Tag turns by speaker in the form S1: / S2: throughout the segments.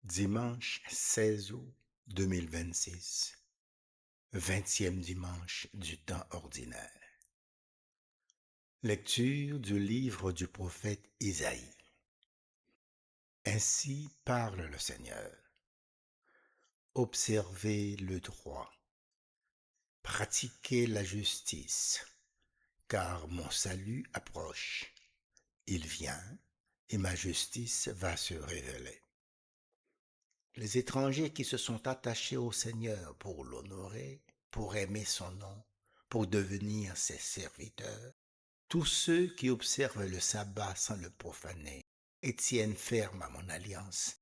S1: Dimanche 16 août 2026, 20e dimanche du temps ordinaire. Lecture du livre du prophète Isaïe. Ainsi parle le Seigneur. Observez le droit, pratiquez la justice, car mon salut approche. Il vient et ma justice va se révéler. Les étrangers qui se sont attachés au Seigneur pour l'honorer, pour aimer son nom, pour devenir ses serviteurs, tous ceux qui observent le sabbat sans le profaner et tiennent ferme à mon alliance,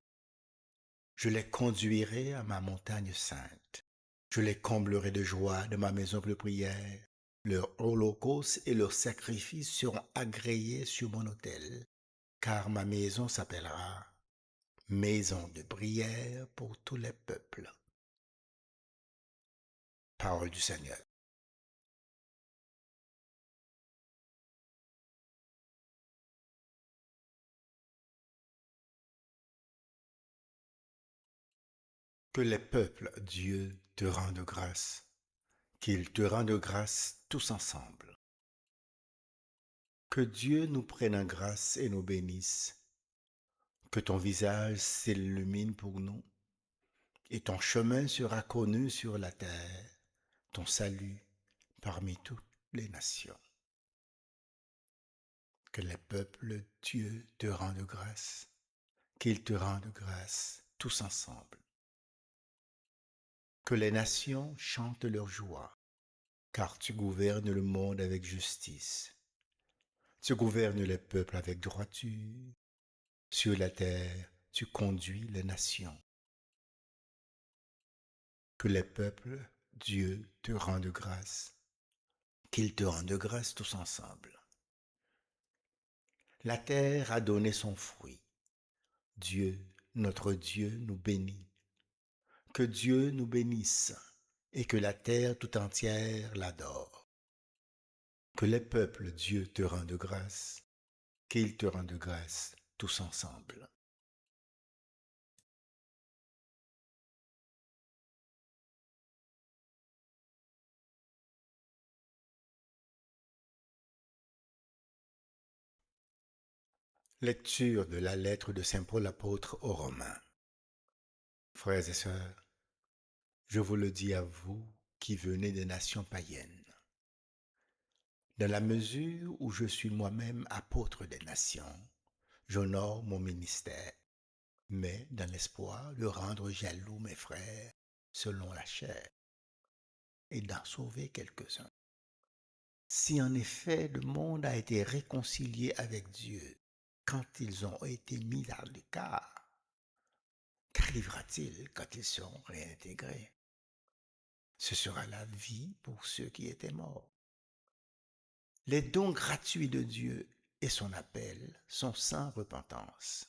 S1: je les conduirai à ma montagne sainte. Je les comblerai de joie de ma maison de prière. Leurs holocaustes et leurs sacrifices seront agréés sur mon autel, car ma maison s'appellera maison de prière pour tous les peuples. Parole du Seigneur. Que les peuples, Dieu, te rendent grâce, qu'ils te rendent grâce tous ensemble. Que Dieu nous prenne en grâce et nous bénisse, que ton visage s'illumine pour nous, et ton chemin sera connu sur la terre, ton salut parmi toutes les nations. Que les peuples, Dieu, te rendent grâce, qu'ils te rendent grâce tous ensemble. Que les nations chantent leur joie, car tu gouvernes le monde avec justice. Tu gouvernes les peuples avec droiture. Sur la terre, tu conduis les nations. Que les peuples, Dieu, te rendent grâce, qu'ils te rendent grâce tous ensemble. La terre a donné son fruit. Dieu, notre Dieu, nous bénit. Que Dieu nous bénisse et que la terre tout entière l'adore. Que les peuples, Dieu, te rendent grâce, qu'ils te rendent grâce tous ensemble. Lecture de la lettre de Saint Paul apôtre aux Romains. Frères et sœurs, je vous le dis à vous qui venez des nations païennes. Dans la mesure où je suis moi-même apôtre des nations, j'honore mon ministère, mais dans l'espoir de rendre jaloux mes frères selon la chair et d'en sauver quelques-uns. Si en effet le monde a été réconcilié avec Dieu quand ils ont été mis à l'écart, qu'arrivera-t-il quand ils seront réintégrés? Ce sera la vie pour ceux qui étaient morts. Les dons gratuits de Dieu et son appel sont sans repentance.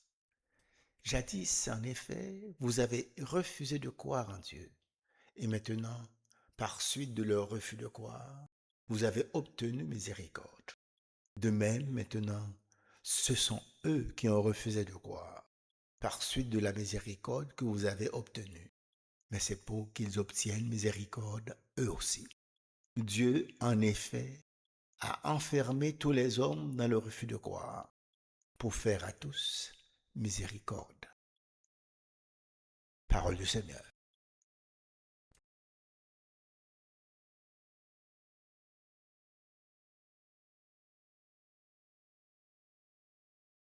S1: Jadis, en effet, vous avez refusé de croire en Dieu, et maintenant, par suite de leur refus de croire, vous avez obtenu miséricorde. De même, maintenant, ce sont eux qui ont refusé de croire, par suite de la miséricorde que vous avez obtenue. Mais c'est pour qu'ils obtiennent miséricorde eux aussi. Dieu, en effet, a enfermé tous les hommes dans le refus de croire, pour faire à tous miséricorde. Parole du Seigneur.